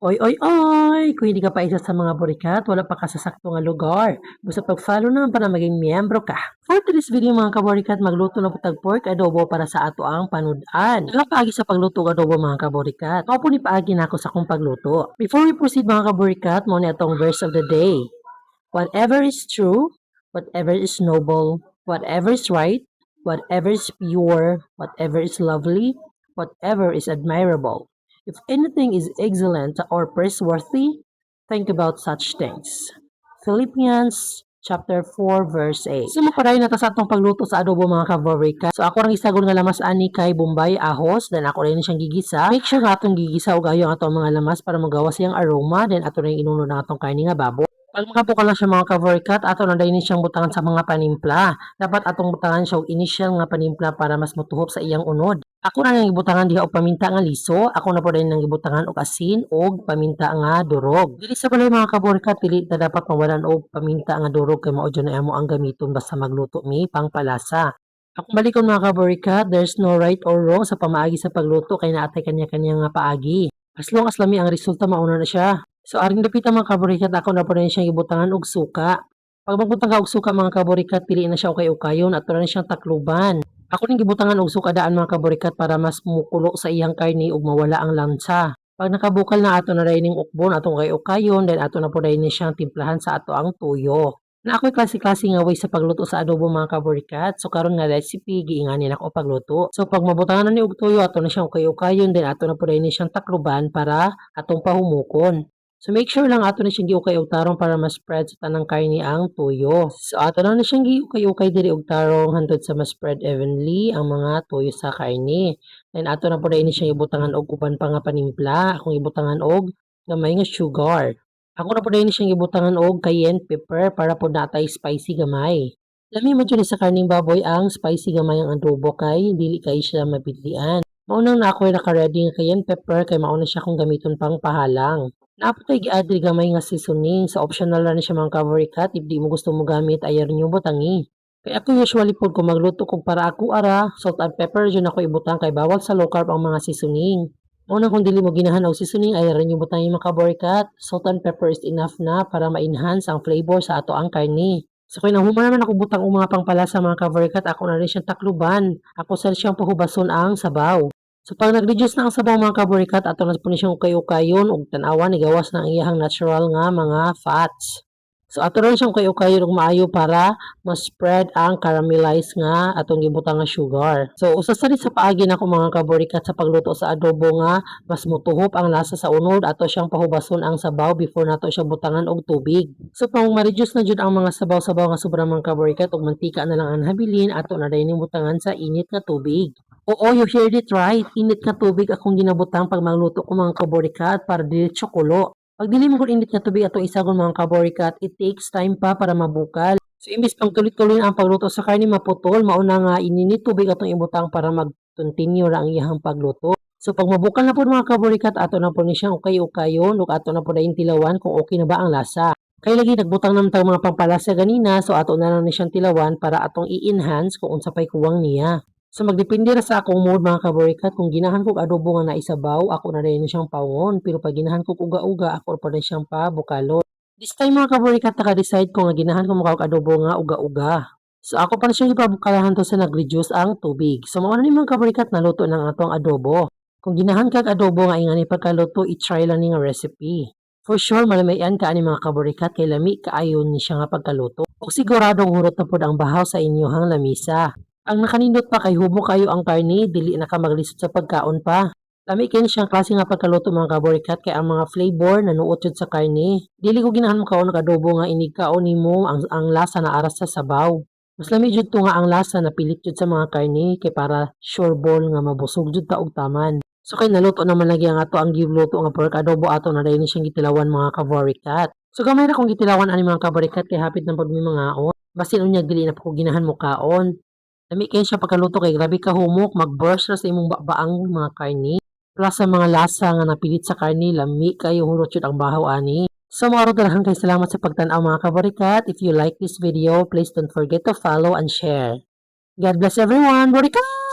Oy, oy, oy! Kung hindi ka pa isa sa mga burikat, wala pa ka sa sakto nga lugar. Basta pag-follow na para maging miyembro ka. For today's video mga kaborikat, magluto na butag pork adobo para sa ato ang panudan. Paagi sa pagluto ng adobo mga kaborikat. Ako po ni paagi na ako sa akong pagluto. Before we proceed mga kaborikat, mo ni atong verse of the day. Whatever is true, whatever is noble, whatever is right, whatever is pure, whatever is lovely, whatever is admirable. If anything is excellent or praiseworthy, think about such things. Philippians chapter 4 verse 8. So maparay na ta sa atong pagluto sa adobo mga kaborika. So ako rang isagon nga lamas ani kay Bombay ahos, then ako rin siyang gigisa. Make sure nga atong gigisa og ayo ang atong mga lamas para magawa siyang aroma, then ato rin inunod ang atong karni nga baboy. Pag makabuka lang siya mga ka-workat, ato na dahil siyang butangan sa mga panimpla. Dapat atong butangan siya og initial nga panimpla para mas mutuhop sa iyang unod. Ako na nang gibutangan diha og paminta nga liso, ako na po dahil nang gibutangan og asin og paminta nga durog. Dili sa balay mga ka-workat, dili ta dapat mawalan og paminta nga durog kay mao na amo ang gamiton basta magluto mi pangpalasa. Ako balikon mga ka-workat, there's no right or wrong sa pamaagi sa pagluto kay naatay kanya-kanya nga paagi. As long as lami ang resulta mauna na siya. So aring dapita mga kaborikat, ako na po rin siyang ibutangan og suka. Pag magbutang ka og suka mga kaborikat, piliin na siya ukay-ukayon at na siyang takluban. Ako rin gibutangan og suka daan mga kaborikat para mas mukulo sa iyang karni ug mawala ang lansa. Pag nakabukal na ato na rin ning ukbon atong ukay-ukayon, then ato na po rin siyang timplahan sa ato ang tuyo. Na ako'y klase-klase nga way sa pagluto sa adobo mga kaborikat. So karon nga recipe giinganin ako pagluto. So pag mabutangan na ni og tuyo, ato na siyang ukay-ukayon, then ato na po rin siyang takluban para atong pahumukon. So make sure lang ato na siyang giukay og tarong para ma-spread sa tanang karni ang tuyo. So ato na siyang giukay-ukay diri og tarong hantod sa ma-spread evenly ang mga tuyo sa karni. Then ato na po rin siyang ibutangan og uban pa nga panimpla. Akong ibutangan og gamay nga sugar. Ako na po rin siyang ibutangan og cayenne pepper para po natay spicy gamay. Lami mo dyan sa karning baboy ang spicy gamay ang adobo kay dili kay siya mabidlian. Maunang na ako naka-ready nga cayenne pepper kay mauna siya kung gamiton pang pahalang. Naapatay gi-add gamay nga seasoning. Sa optional na siya mga kaborikat. If di mo gusto mo gamit, ayar nyo butangi. Kaya ako usually po kung magluto kung para ako ara, salt and pepper dyan ako ibutang kay bawal sa low carb ang mga seasoning. Una kung dili mo ginahan og seasoning, ayar nyo butangi mga kaborikat. Salt and pepper is enough na para ma-enhance ang flavor sa ato ang karni. So kaya nahuman naman ako butang o mga pangpalasa mga kaborikat, ako na rin siyang takluban. Ako sa siyang pahubason ang sabaw. So pag nag-reduce na ang sabaw mga kaborikat, ato na po ni siyang ukay-ukayon ug tan-awan igawas na ang iyang natural nga mga fats. So ato rin siyang ukay-ukayon ug maayo para ma-spread ang caramelized nga atong gibutang nga sugar. So usa sa paagi nako mga kaborikat sa pagluto sa adobo nga mas mutuhop ang lasa sa unod, ato siyang pahubason ang sabaw before nato siya butangan og tubig. So pag ma-reduce na jud ang mga sabaw-sabaw nga sobra mga kaborikat ug mantika na lang ang habilin, ato na din butangan sa init nga tubig. Oo, you heard it right. Init nga tubig akong ginabutang pag magluto ko mga kaborikat para dili kulo. Pag dili mo init nga tubig atong isagon mga kaborikat, it takes time pa para mabukal. So imbis pang tulit-tuloy ang pagluto sa karne maputol, mauna nga ininit tubig atong ibutang para mag-continue ra ang iyang pagluto. So pag mabukal na po mga kaborikat, ato na po ni siyang ukay-ukayon ug ato na po dayon tilawan kung okay na ba ang lasa. Kaya lagi nagbutang naman tayo mga pampalasa ganina, so ato na lang ni siyang tilawan para atong i-enhance kung unsa pay kuwang niya. So magdepende ra sa akong mood mga kaborikat, kung ginahan kog adobo nga naisabaw, ako na rin siyang pawon, pero pag ginahan kog uga-uga, ako pa rin siyang pabukalon. This time mga kaborikat, naka-decide ko nga ginahan ko mukha adobo nga uga-uga. So ako pa rin siyang ipabukalahan to sa nag-reduce ang tubig. So mauna ni mga kaborikat, naluto ng atong adobo. Kung ginahan kag adobo nga ingani pagkaluto, i-try lang ni nga recipe. For sure, malamayan ka ani mga kaborikat, kay lami kaayon ni siya nga pagkaluto. O siguradong hurot na pod ang bahaw sa inyohang lamisa. Ang nakanindot pa kay hubo kayo ang karni, dili na ka maglisod sa pagkaon pa. Lami kini siyang klase nga pagkaluto mga kaborikat kay ang mga flavor nanuot jud sa karni. Dili ko ginahan mo kaon og adobo nga inig kaon nimo ang lasa na aras sa sabaw. Mas lami jud to nga ang lasa na pilit jud sa mga karni kay para sure ball nga mabusog jud ta og taman. So kay naluto naman lagi ang ato ang giluto nga pork adobo ato na dahil siyang gitilawan mga kaborikat. So gamay ra kong gitilawan ani mga kaborikat kay hapit na pud mi mga on. Basin unya dili na ko ginahan mo kaon. Lami kayo siya pagkaluto kay grabe ka humok, mag-burst na sa imong baang mga karni. Plus sa mga lasa nga napilit sa karni, lami kayo hurot yun ang bahaw ani. So mga rodalahan kayo salamat sa pagtanaw mga kaborikat. If you like this video, please don't forget to follow and share. God bless everyone, borikat!